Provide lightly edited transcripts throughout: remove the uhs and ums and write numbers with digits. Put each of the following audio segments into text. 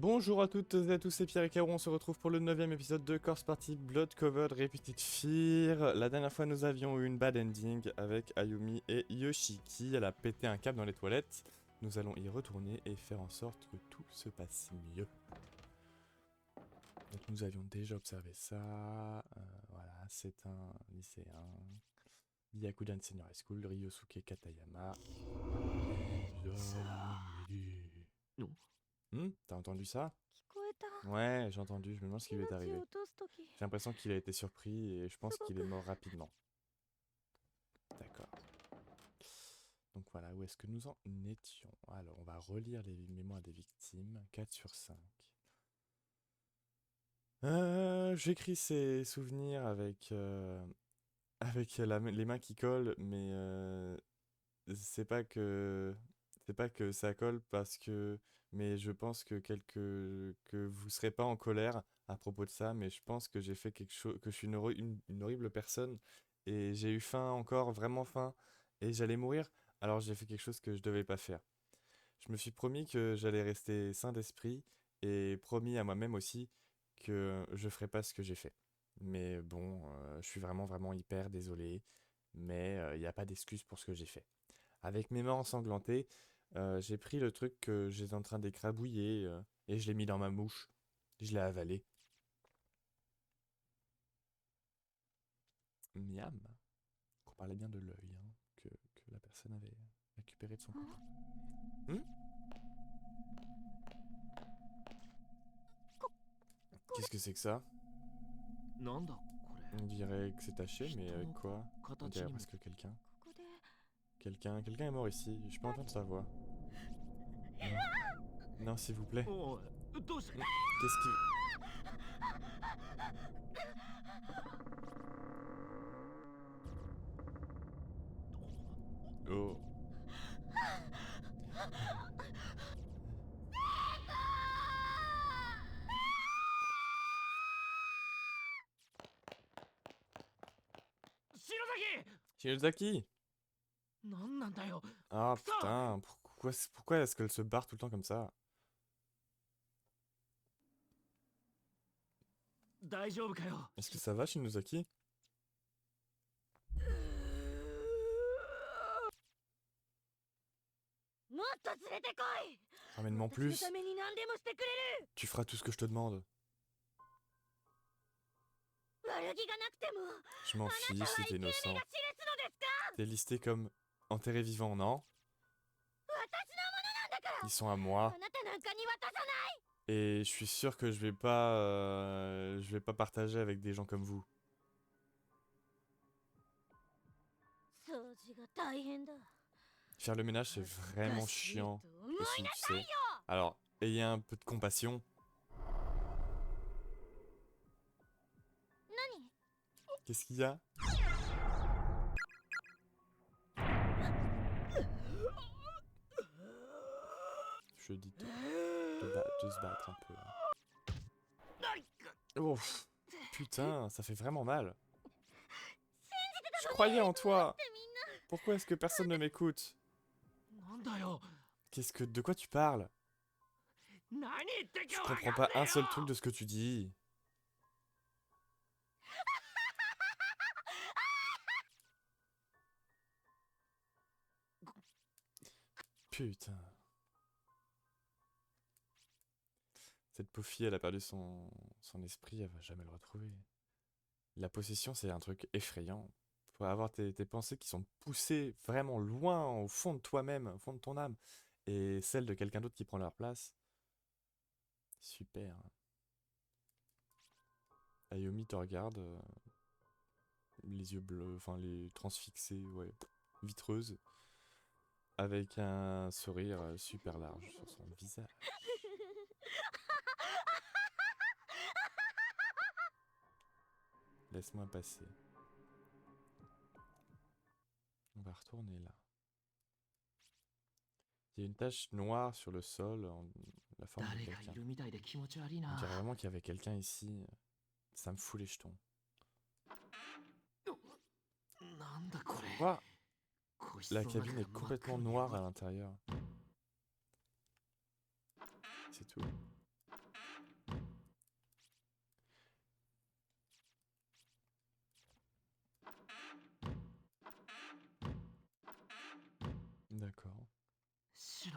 Bonjour à toutes et à tous, c'est Pierre et Caro, on se retrouve pour le 9ème épisode de Corpse Party Blood Covered Repeated Fear. La dernière fois nous avions eu une bad ending avec Ayumi et Yoshiki, elle a pété un câble dans les toilettes. Nous allons y retourner et faire en sorte que tout se passe mieux. Donc nous avions déjà observé ça, voilà, c'est un lycéen. Byakudan Senior High School, Ryosuke Katayama. Non. T'as entendu ça? 聞こえた。 Ouais, j'ai entendu, je me demande ce qui lui est 命 arrivé. を落とすとき、 J'ai l'impression qu'il a été surpris et je pense qu'il est mort rapidement. D'accord. Donc voilà, où est-ce que nous en étions? Alors, on va relire les mémoires des victimes. 4 sur 5. J'écris ces souvenirs avec les mains qui collent, mais c'est pas que ça colle parce que... Mais je pense que vous serez pas en colère à propos de ça, mais je pense que j'ai fait quelque chose, que je suis une horrible personne et j'ai eu faim encore, vraiment faim, et j'allais mourir, alors j'ai fait quelque chose que je devais pas faire. Je me suis promis que j'allais rester sain d'esprit et promis à moi-même aussi que je ferais pas ce que j'ai fait. Mais bon, je suis vraiment hyper désolé, mais il n'y a pas d'excuse pour ce que j'ai fait. Avec mes mains ensanglantées, j'ai pris le truc que j'étais en train d'écrabouiller et je l'ai mis dans ma bouche. Je l'ai avalé. Miam. On parlait bien de l'œil que la personne avait récupéré de son corps. Qu'est-ce que c'est que ça? なんだこれ。 On dirait que c'est taché, mais avec quoi? On 形 dirait にも presque quelqu'un. ここで Quelqu'un est mort ici. Je peux entendre sa voix. Non, non, s'il vous plaît. おいどうした。 Qu'est-ce qui... Oh. Shiozaki! なんなんだよ。 Ah putain, pourquoi est-ce qu'elle se barre tout le temps comme ça? 大丈夫かよ。 Est-ce que ça va, Shinozaki? もっと連れてこい。 Ramène-moi 私の plus. ために何でもしてくれる。 Tu feras tout ce que je te demande. 悪気がなくても、 Je m'en fiche, あなたは si 生 t'es き埋めが innocent. 印つのですか？ T'es listé comme enterré vivant, non? 私のものなんだから。 Ils sont à あ moi. なたなんかに渡さない。 Et je suis sûr que je vais pas partager avec des gens comme vous. 掃除が大変だ。 Faire le ménage, c'est vraiment chiant aussi, tu sais. Alors, ayez un peu de compassion. 何？ Qu'est-ce qu'il y a? Je dis de se battre un peu. Ouf. Putain, ça fait vraiment mal. Je croyais en toi. Pourquoi est-ce que personne ne m'écoute? なんだよ。 De quoi tu parles? 何言ってん Je か comprends pas un seul truc de ce que tu dis. Putain. Cette pauvre fille, elle a perdu son esprit, elle va jamais le retrouver. La possession, c'est un truc effrayant. Faut avoir tes pensées qui sont poussées vraiment loin, au fond de toi-même, au fond de ton âme, et celles de quelqu'un d'autre qui prend leur place. Super. Ayumi te regarde, les yeux bleus, enfin les transfixés, ouais, vitreuse, avec un sourire super large sur son visage. Laisse-moi passer. On va retourner là. Il y a une tache noire sur le sol, la forme de 誰かい quelqu'un. るみたいで気持ち悪い On dirait な。 vraiment qu'il y avait quelqu'un ici. Ça me fout les jetons. なんだこれ。 Quoi? 個室 La の中 cabine が est 真っ complètement 黒で noire à l'intérieur. C'est tout.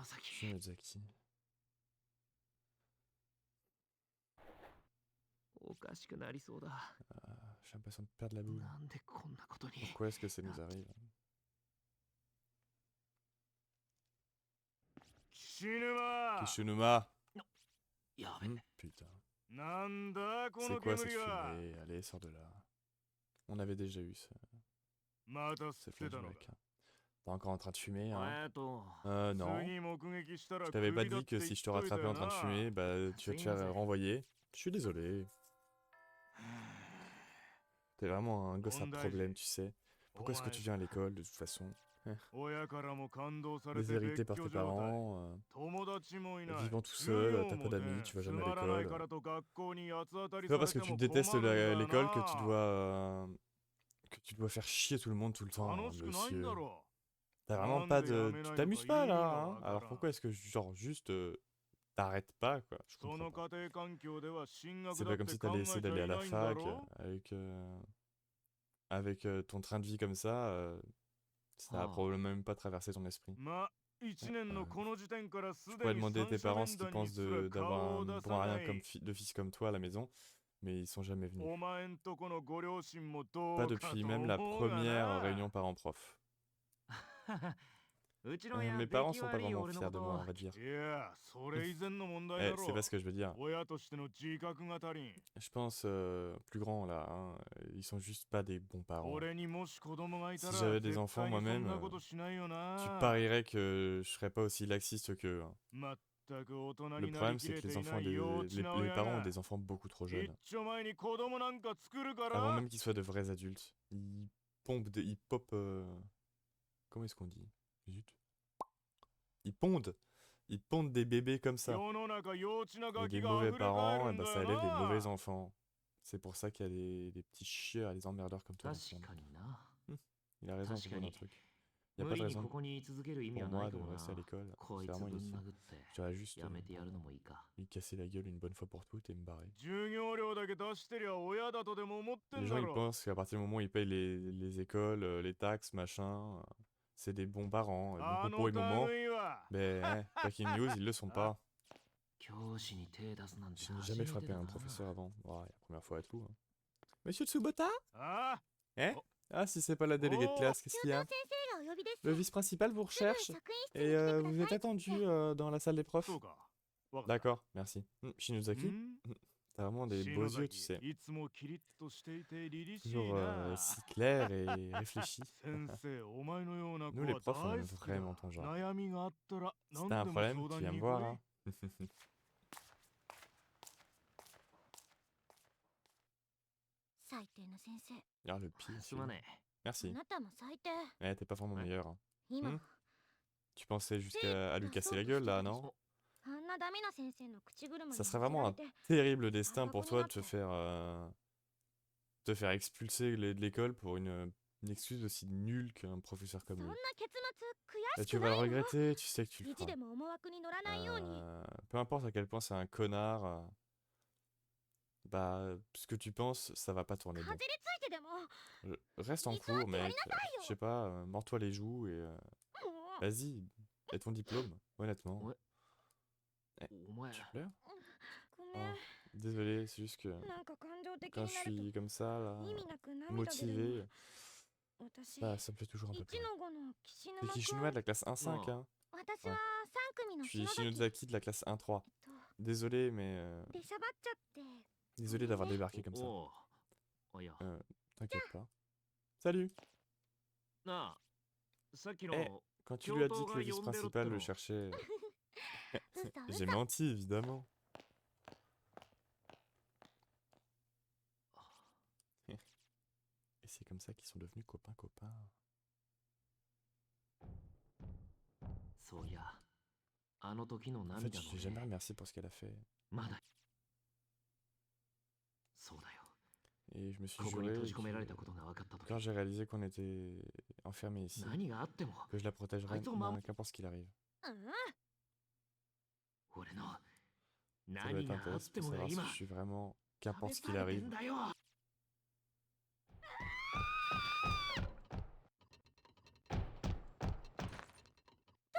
Shinozaki. Shinozaki. おかしくなりそうだ。 Ah, j'ai l'impression de perdre la boule. なんでこんなことに。 Pourquoi est-ce que ça nous arrive? 岸沼 Kishunuma! やべ、 Putain. なんだこ C'est の quoi cette 煙は fumée? Allez, sors de là. On avait déjà eu ça, また吸 ce ってたのか flashback. T'es encore en train de fumer, hein? と、 Non. 次目撃したら Je t'avais pas 首だっ dit て que 言 si っ je te といた rattrapais よ en train de な fumer, bah tu vas te faire renvoyer. Je suis désolé. T'es vraiment un gosse à problème, tu sais. Pourquoi est-ce que tu viens à l'école de toute façon? 親からも感動されて Déshérité 別 par 居 tes 状態 parents, 友達もいない vivant tout 授 seul, 業 t'as pas も出 d'amis, ん tu vas つ jamais ま à らない l'école. からと学校に八つ当たり C'est pas さ parce れ que て tu も détestes 困るんだよ l'école que な tu dois faire chier tout le monde tout le temps, 楽しくないんだ monsieur. ろ T'as vraiment pas de... Tu t'amuses pas là, hein? Alors pourquoi est-ce que genre juste t'arrêtes pas quoi? Je そ comprends の pas. 家庭環境では進 C'est 学だ pas っ comme て si 考 t'allais え essayer ちゃ d'aller à い la ないんだ fac ろ avec ton train de vie comme ça. Ça va Ah. probablement même pas traverser ton esprit. まあ1年のこの時点からす Tu で pourrais に demander à tes 三者 parents 面 ce qu'ils 談に pensent すら d'avoir 顔を un 出 bon さ à な rien い comme de fils comme toi à la maison, mais ils sont jamais venus. お前んとこのご両親もど Pas うか depuis と même la 思うが première な réunion parents-prof. うちの親 Mes 出 parents 来 sont pas 悪い vraiment 俺の fiers こ de moi, on と va dire. いやそれ以前の問題だ Eh, ろ c'est pas ce que je veux dire. 親としての自覚が足りん Je pense plus grand là, hein, ils sont juste pas des bons parents. 俺にもし子供がいた Si ら j'avais des 絶 enfants 対にそん moi-même, なことしないよ tu な parierais que je serais pas aussi laxiste qu'eux. Hein. まったく大人 Le にな problème, りき c'est れ que て les い enfants な ont い幼稚な les 親 parents ont が des enfants beaucoup trop 一 jeunes. 丁前に子供なんか作るか Avant ら même qu'ils soient de vrais adultes. Ils popent... Comment est-ce qu'on dit? Zut. Ils pondent. Ils pondent des bébés comme ça. 世の中幼稚な Et ガ des キが mauvais 溢れ返 parents, る et ん ben だ ça よ élève des な mauvais enfants. C'est pour ça qu'il y a des petits chiens, des emmerdeurs comme toi. dans ce 確 monde. かにな。 Il a raison, Parce c'est que bon ni- un truc. Il n'y a 無 pas de 理に raison ここに居続ける意味 pour はない moi か de もな。 rester à l'école. こ C'est いつ vraiment ぶん inutile. 殴って Je devrais juste やめてやるのもいいか。 lui casser la gueule une bonne fois pour toutes et me barrer. 授業料だけ出してりゃ親だとでも思ってん Les だ gens ils ろ pensent qu'à partir du moment où ils payent les écoles, les taxes, machin, c'est des bons parents. Et bon, あ pour の le moment, 類は ben, breaking news, ils le sont pas. 教師に手出すなんて Je n'ai 初 jamais めて frappé だ un な。 professeur avant. Ouais, la première fois et tout. Hein. Monsieur Tsubota? ああ Hein? Oh. Ah, si c'est pas la déléguée de Oh. classe, qu'est-ce qu'il y a? 先生がお呼びです Le vice-principal vous すぐ recherche 職員室 et に来てくだ vous さ êtes い attendu dans la salle des profs. そうかわかった D'accord, merci. Shinozaki, ん t'as vraiment des beaux yeux, tu sais. いつもキリッとしていて凛々しい Toujours な si clair et réfléchi. 先生お前のような Nous, 子 les は profs, on 大 aime 好き vraiment だ ton genre. 悩みがあったら Si 何 t'as で un も problème, 相 tu 談 viens に me 来 voir. い Hein.「最低な先生 Ah, le pire. すまねあ Merci. なたも最低 Eh, t'es pas vraiment Ouais. meilleur. Hein. 今、 Hmm. Tu pensais jusqu'à lui casser la gueule là, non? あんなダメな先生の口車に Ça 乗 serait せら vraiment れ un て terrible destin pour toi de Vagabondinate. te faire expulser de l'école pour une excuse aussi nulle qu'un professeur そ comme んな lui. 結末 Et 悔し tu く vas な le いの regretter, tu sais que tu le 意地で feras. も思惑に乗らないように Peu importe à quel point c'est un connard, bah, ce que tu penses, ça va pas tourner か bon. じりついてでも Reste en Dis-toi cours, qu'il y a mec. Je sais pas, mords-toi les joues et もう vas-y, et ton diplôme, honnêtement. Ouais. えお前 Tu pleures? ごめん Désolé, c'est juste que なんか感情的 quand に je なると suis comme ça, là, 意味なく涙出る motivé, の私 bah, ça me fait toujours un peu 1 pleurer. の5の岸 C'est 沼 Kishinoa de 君 la classe 1-5, Oh. hein. 私は3組の Je suis 篠崎 Shinozaki de la classe 1-3. Désolé, mais 出しゃばっちゃって désolé d'avoir débarqué comme ça. おうあいや T'inquiète pas. Salut! なあさっきの Eh. Quand tu lui as dit que le vice-principal le cherchait, 嘘 j'ai 嘘 menti, évidemment. Et c'est comme ça qu'ils sont devenus copains-copains. そういやあの時の En fait, 涙 je の t'ai jamais remercié pour ce qu'elle a fait. まだそうだよ Et je me suis ここに juré 閉じ込められ que たことが分かった時 quand j'ai réalisé qu'on était enfermés ici, 何があっても que je la protégerais, Attends, maman. qu'importe ce qu'il arrive. うん 俺の Ça doit 何 être があっ intéressant て pour もが savoir 今 si je suis vraiment, 試 qu'importe ce さ qu'il れて arrive, んだよ ど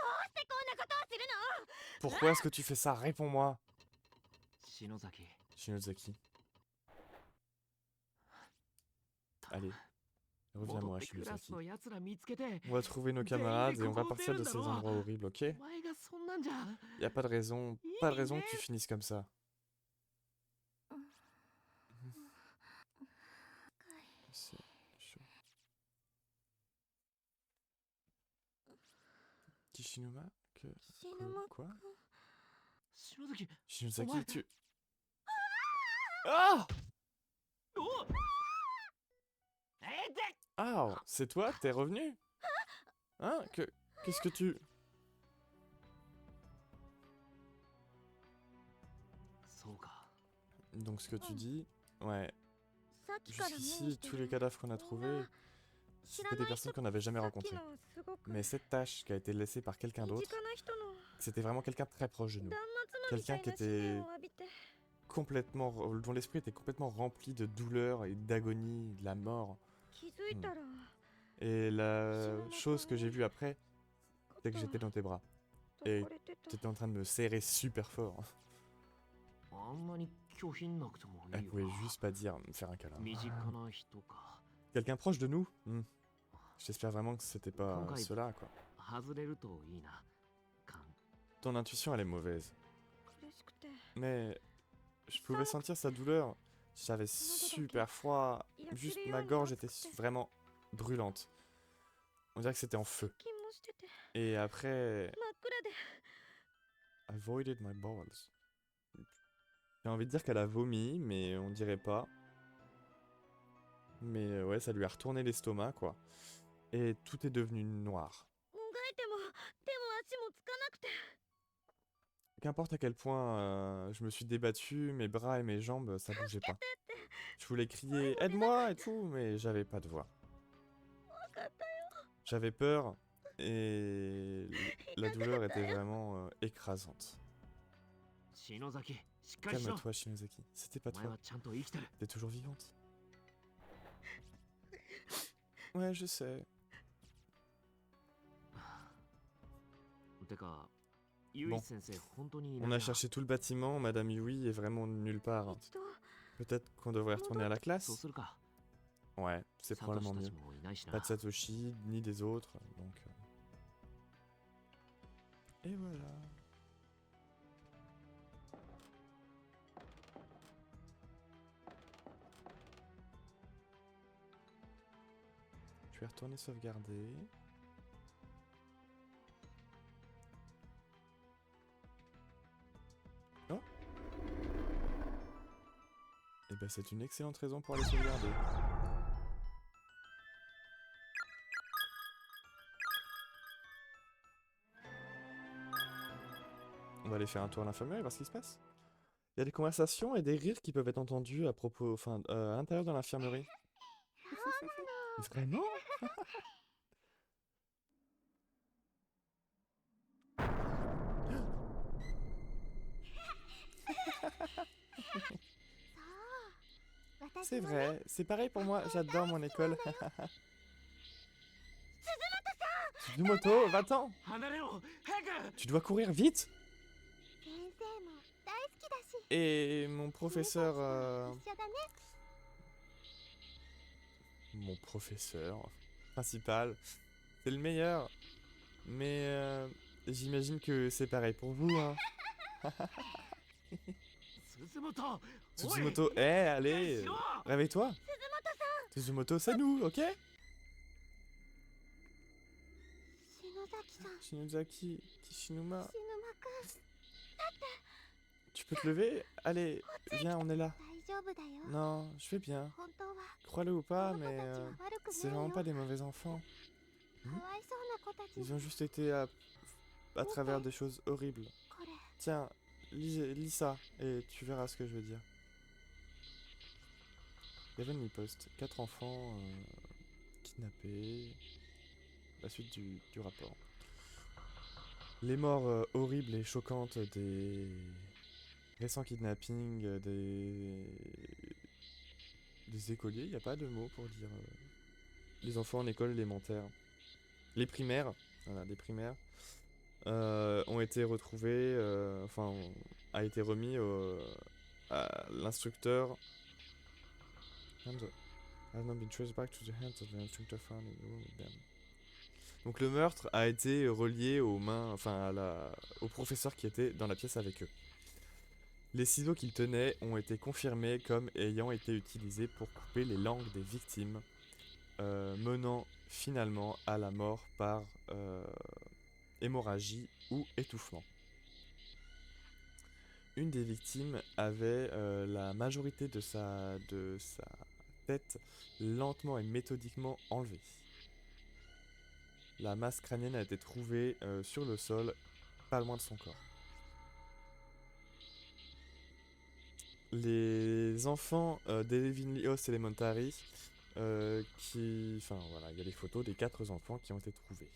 うしてこんなことをする Pourquoi est-ce que tu fais ça? Réponds-moi. 篠崎 Shinozaki. Allez, 戻 reviens-moi, ってクラス Shinozaki. のやつら見つけて On va trouver nos 全員で camarades et on va ここを出 partir る de んだ ces ろ endroits horribles, ok? お前がそんなんじゃ Y a pas de raison, pas de raison que tu finisses comme ça. C'est chaud. Kishinuma? Kishinuma Quoi? 篠崎 Shinozaki, Ouais. tu... Ah! おえで Ah! C'est toi? T'es revenu? Hein? Qu'est-ce que tu... そうか Donc ce que tu dis... Ouais, さっきから目を jusqu'ici, して tous る les cadavres qu'on a trouvés, 知ら c'était な des い personnes 人 qu'on n'avait jamais さっき rencontrées. のすごく Mais cette tâche qui a été laissée par quelqu'un 身 d'autre, 近な人の c'était vraiment quelqu'un de très proche de nous. 断末魔みた Quelqu'un い qui な使命 était を浴びて complètement... dont l'esprit était complètement rempli de douleur et d'agonie, de la mort. 気づいたら Et la chose que j'ai vue après, c'est que j'étais dans tes bras. 抱かれてた T'étais en train de me serrer super fort. あんなに拒否んなくてもい Elle い pouvait わ juste pas dire, me faire un câlin. 身近な人か Quelqu'un proche de nous? J'espère vraiment que c'était pas Congrès. cela, quoi. 外れるといいなカン Ton intuition, elle est mauvaise. 苦しくて Mais je pouvais sentir sa douleur. J'avais super froid. Juste ma gorge était vraiment brûlante. On dirait que c'était en feu. 気もしてて Et après, 真っ暗で avoided my balls. J'ai envie de dire qu'elle a vomi, mais on dirait pas. Mais ouais, ça lui a retourné l'estomac, quoi. Et tout est devenu noir. もがいても手も足もつかなくて Qu'importe à quel point je me suis débattu, mes bras et mes jambes, ça bougeait pas. Je voulais crier « Aide-moi !» et tout, mais j'avais pas de voix. 分かったよ J'avais peur et la douleur était vraiment écrasante. 篠崎しっかりしろ Calme-toi, Shinozaki. C'était pas お前 toi. はちゃんと生きてる T'es toujours vivante. Ouais, je sais. てかユイ先生本当にいない On な a cherché tout le bâtiment, Madame Yui est vraiment nulle part. 一度 Peut-être qu'on devrait retourner à la そう classe? するか Ouais, c'est サトシ probablement た mieux. ちもいないしな Pas de Satoshi, ni des autres, donc... Et voilà. Je vais retourner sauvegarder. Oh! Et ben c'est une excellente raison pour aller sauvegarder. On va aller faire un tour à l'infirmerie et voir ce qui se passe. Il y a des conversations et des rires qui peuvent être entendus à propos, enfin, à l'intérieur de l'infirmerie. Vraiment? C'est vrai, c'est pareil pour moi, j'adore mon école. Suzumoto, va-t'en! 離れろ早く Tu dois courir vite! 先生も大好きだし Et mon professeur... 一緒だね Mon professeur principal, c'est le meilleur. Mais j'imagine que c'est pareil pour vous, hein. 鈴本 Suzumoto, allez, réveille-toi. Suzumoto, c'est nous, ok? 篠崎さん Shinozaki, Kishinuma, 篠間くん tu peux te lever? Allez, viens, on est là. 大丈夫だよ Non, je vais bien. 本当は Crois-le ou pas, この子 mais たちは悪く c'est ない vraiment よ pas des mauvais enfants. かわいそうな子たち Ils ont juste été à travers des choses horribles. これ Tiens, lis ça et tu verras ce que je veux dire. Heavenly Post, 4 enfants kidnappés. La suite du rapport. Les morts horribles et choquantes des récents kidnappings des écoliers, il n'y a pas de mot pour dire les enfants en école élémentaire. Les primaires, voilà, les primaires. ont été retrouvés, a été remis à l'instructeur. Has not been traced back to the hands of the instructor found in the room with them. Donc le meurtre a été relié aux mains, au professeur qui était dans la pièce avec eux. Les ciseaux qu'ils tenaient ont été confirmés comme ayant été utilisés pour couper les langues des victimes, menant finalement à la mort par hémorragie ou étouffement. Une des victimes avait la majorité de sa tête lentement et méthodiquement enlevée. La masse crânienne a été trouvée sur le sol, pas loin de son corps. Les enfants d'Heavenly Host Elementary, il y a les photos des 4 enfants qui ont été trouvés.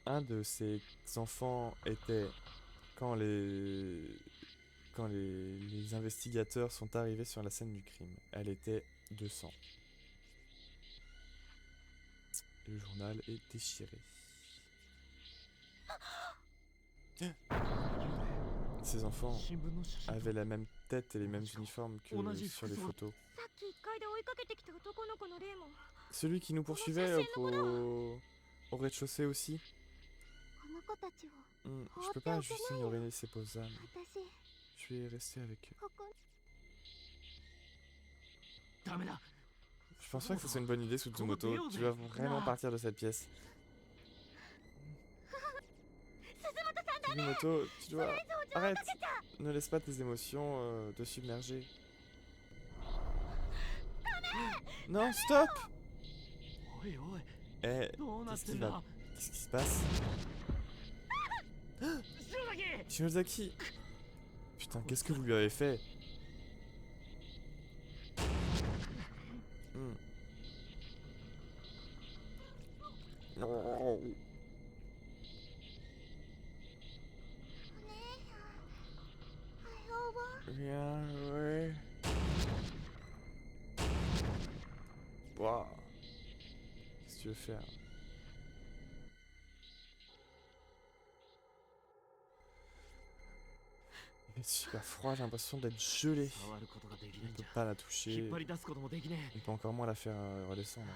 Un de ces enfants était, quand les investigateurs sont arrivés sur la scène du crime, elle était de sang. Le journal est déchiré. Ces enfants 新聞の写真と avaient la même tête et les mêmes uniformes que sur les photos. さっき1階で追いかけてきた男の子の霊も Celui qui nous poursuivait au rez-de-chaussée aussi. この子たちを Je peux pas juste ignorer ces pauvres âmes. 私 Je vais rester avec eux. ここ ダメだ Je pense pas que ce soit une bonne idée, Tsumoto. Tu vas vraiment partir de cette pièce. Tsumoto, tu dois... Arrête! Ne laisse pas tes émotions te submerger. Non, stop! おいおい Eh, どうなっ qu'est-ce て qui んだ va? Qu'est-ce qui se passe? 篠崎 Shinozaki! Putain, qu'est-ce que vous lui avez fait? Non. Bien, ouais. Waouh. Qu'est-ce que tu veux faire? Il est super froid, j'ai l'impression d'être gelé. 触ることができ On ないん peut じゃ pas la 引 toucher. っ張り出すこともできね On peut encore moins la faire redescendre.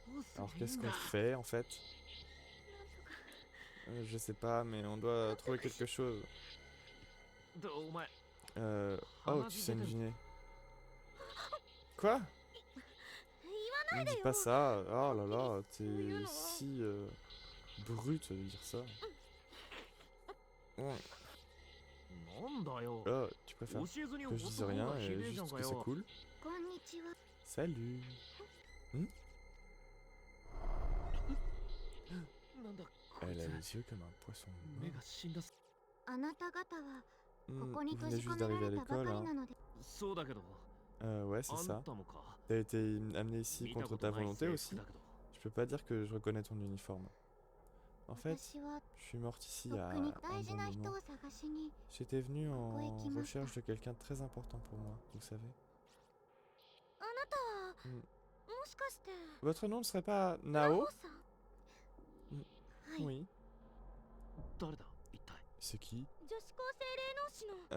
えどうす Alors りゃいい qu'est-ce ん qu'on だ fait en fait? Je sais pas, mais on doit trouver quelque chose. お前 Oh, tu sais deviner. Quoi? Ne dis pas ça. Oh là là, t'es si brute de dire ça. Ouais. なんだよ Oh, tu préfères 教えずに que 放 je っ dise た方 rien が et ひでえじゃ juste んか que c'est よ cool? こんにちは Salut. なんだこ Elle い a つ les yeux comme un poisson 目 mort. が死んだあなた方はここ Vous に閉 venez じ juste 込め d'arriver ら à れたばか l'école, り hein? なのでそうだけど Ouais, c'est あん ça. たもか T'as été amené ici 見た contre こ ta とない volonté 制 aussi? 服だけど Je peux pas dire que je reconnais ton uniforme. En fait, 私は je suis morte ici とっ à くに un 大事 bon な人 moment. を探しに J'étais venu en Koikimata. recherche de quelqu'un de très important pour moi, vous savez. あなたはうんもしかして Votre nom ne serait pas ナ Nao? オさんはい Oui. 誰だ一体 C'est qui? 女子高生霊能師のサ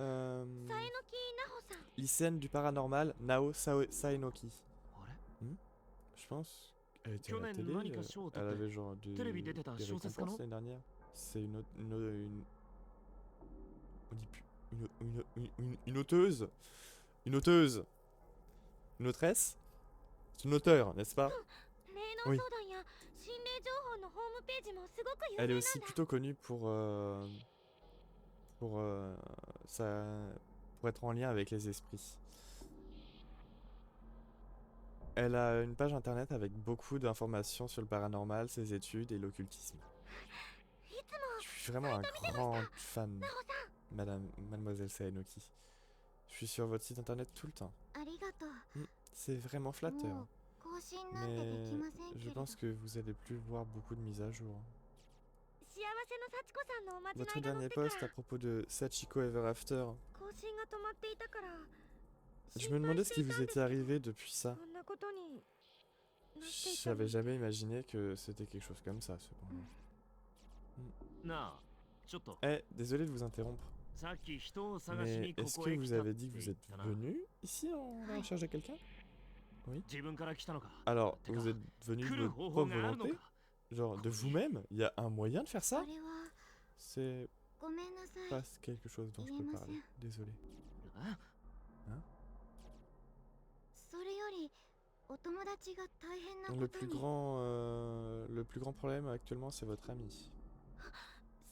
エノキナホさん Lycéenne du paranormal, Nao Saenoki. あれ Je pense. Elle était à la Kyonen télé. Nanika Show Elle Totte. avait genre des Télévi Deteta Shousetsu récompenses no l'année dernière. C'est on dit plus. Une auteuse. Une auteuse. Une autresse. C'est une auteure, n'est-ce pas? 霊能 Oui. 相談や心霊情報のホームページもすごく有 Elle est 名なん aussi だ plutôt connue pour être en lien avec les esprits. Elle a une page internet avec beaucoup d'informations sur le paranormal, ses études et l'occultisme. いつも Je suis vraiment un grand fan, ナホさん Mademoiselle Saenoki. Je suis sur votre site internet tout le temps. ありがとう C'est vraiment も flatteur. う更新なんてでき Mais ませんけ je れど pense que vous allez plus voir beaucoup de mises à jour. 幸せの幸子さんのおまじな Votre いが載っ dernier てから post à propos de Sachiko Ever After. 更新が止まっていたから Je me demandais ce qui vous était arrivé depuis ça. こんなことになっていた J'avais の jamais imaginé que c'était quelque chose comme ça, cependant. なあ、ちょっと。 Eh, désolé de vous interrompre. さっき人を探し Mais にこ est-ce こ que へ vous 来たっ avez て dit que 言 vous っ êtes たな。 venu ici en Ouais. recherche de quelqu'un? Oui. 自分から来たのか。 Alors, てか vous êtes venu 来 de る votre 方法 propre があるの volonté? か。 Genre, de Oui. vous-même? Il y a un moyen de faire そ ça? れは C'est ごめんなさい。 pas quelque chose dont je peux Iemasen. parler. Désolé. あ、それよりお友達が大変なことに。 Le plus grand problème actuellement, c'est votre ami.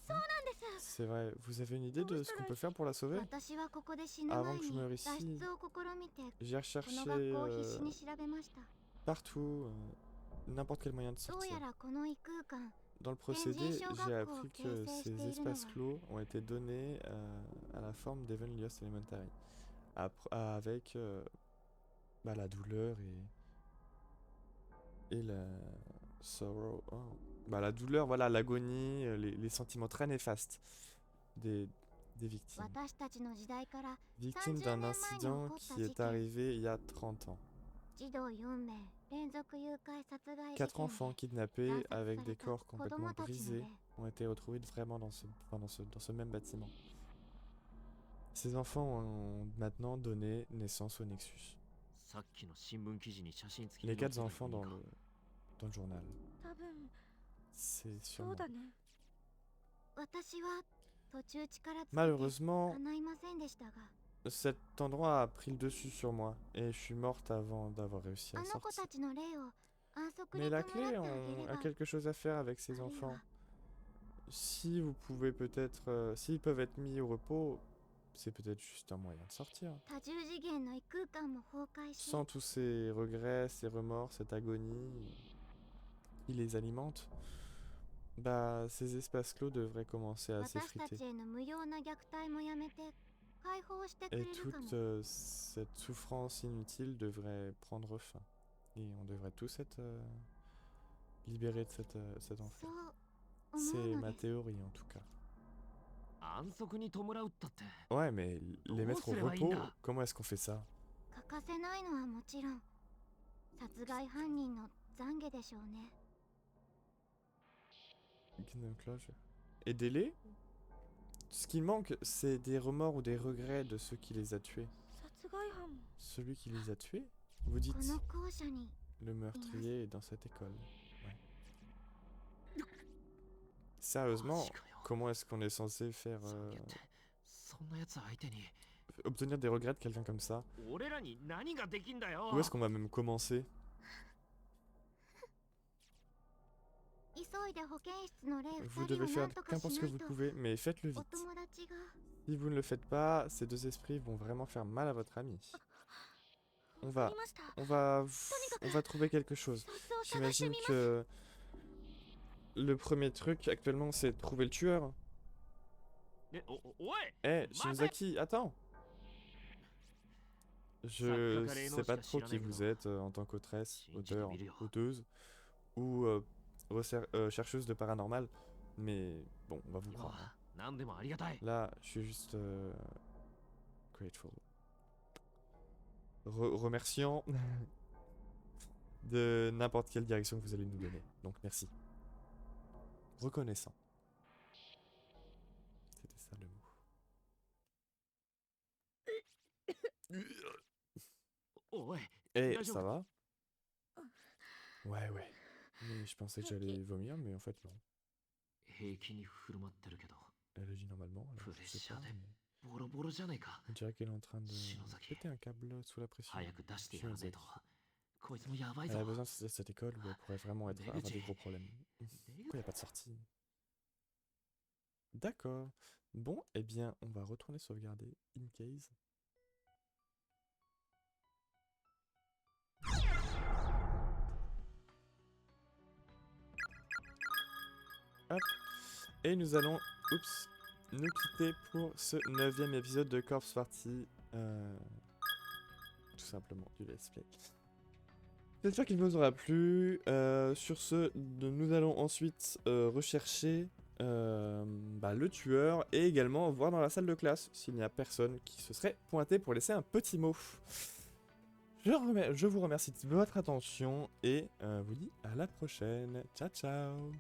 そうなんです。 C'est vrai. Vous avez une idée de ce qu'on peut faire pour la sauver? 私はここで死ぬ Avant 前 que je に meure 脱 ici, 出を試みて j'ai こ recherché の学校を必死に調べました。 partout, n'importe quel moyen de どう sortir. やらこの異空間 Dans le procédé, Engine j'ai Shogaku appris qui que essaie ces de espaces Steiruma. clos ont été donnés à la forme d'Evenlios Elementary. Avec bah, la douleur et la sorrow. Oh. Bah, la douleur, voilà, l'agonie, les sentiments très néfastes des victimes. 私たちの時代から Victimes d'un incident qui est arrivé il y a 30 ans. 児童4名連続誘拐殺害事 4 件 enfants で kidnappés 惨殺 avec さ des れた corps 子 complètement 供たちの brisés 例 ont été retrouvés vraiment dans ce même bâtiment. Ces enfants ont maintenant donné naissance au Nexus. さっきの新聞記事に写真付き Les で載って 4 た enfants 意味 dans か。 le journal. 多分 C'est そう sûrement. だね。私は途中力尽きて Malheureusement, 叶いませんでしたが、 cet endroit a pris le dessus sur moi et je suis morte avant d'avoir réussi あ à の子 sortir. たちの霊を安息 Mais に la 弔って clé あげれ a ば、 quelque chose à faire avec ces あるい enfants. は Si vous pouvez peut-être... s'ils peuvent être mis au repos, c'est peut-être juste un moyen de sortir. 多重次元の異空間も崩壊し、 Sans tous ces regrets, ces remords, cette agonie qui les alimente, bah ces espaces clos devraient commencer à 私た s'effriter. ちへの無用な虐待もやめて解放してくれ Et るか toute も。 cette souffrance inutile devrait prendre fin. Et on devrait tous être libérés de cet そ enfer. う思 C'est うの ma です。 théorie en tout cas. 安息に弔うったって。 Ouais, mais les mettre au Comment repos, Linda comment est-ce qu'on fait ça? 欠かせないのはもちろん殺害犯人の懺悔でしょうね。 Kingdom Closure. Aidez-les. Ce qui manque, c'est des remords ou des regrets de ceux qui les a tués. 殺害犯も Celui qui les a tués? Vous こ dites の校舎に le meurtrier est dans cette école. Ouais. Sérieusement, マジかよ。 comment est-ce qu'on est censé faire 懺悔ってそんなやつ相手に obtenir des regrets de quelqu'un comme ça? 俺らに何ができんだよ。 Où est-ce qu'on va même commencer? 急いで保健室の霊 Vous 2人 devez を faire 何とかし qu'importe ce な que い vous と pouvez, mais faites-le お vite. 友達が Si vous ne le faites pas, ces deux esprits vont vraiment faire mal à votre ami. On わか va, りました。 on va trouver quelque chose. そいつを探して J'imagine みます。 que le premier truc actuellement, c'est de trouver le tueur. ね、おい Eh, Mata- Shinozaki, attends! Je sais pas trop qui vous êtes en tant qu'autrice, auteur, auteuse ou chercheuse de paranormal, mais bon, on va vous 今 croire. は何でもありがたい。 Là, je suis juste grateful. Remerciant de n'importe quelle direction que vous allez nous donner. Donc merci. Reconnaissant. C'était ça le mot. おい、 Eh, Daijoubu. ça va? Ouais, ouais. Mais je pensais que j'allais vomir, mais en fait non. 平気に振る舞ってるけど、 Elle agit normalement, alors je sais pas, Pression. mais ボロボロじゃねえか。 on dirait qu'elle est en train de Shinozaki. péter un câble sous la pression. 早く出してやらねえと Shinozaki.。こいつもやばい Elle ぞ a。besoin de cette école où elle pourrait vraiment avoir des Deguchi. gros problèmes. Deguchi. Pourquoi il n'y a pas de sortie? D'accord. Bon, eh bien, on va retourner sauvegarder in case. Hop. Et nous allons, oups, nous quitter pour ce 9e épisode de Corpse Party. Tout simplement du let's play. J'espère qu'il vous aura plu. Sur ce, nous allons ensuite rechercher le tueur et également voir dans la salle de classe s'il n'y a personne qui se serait pointé pour laisser un petit mot. Je vous remercie de votre attention et vous dis à la prochaine. Ciao ciao.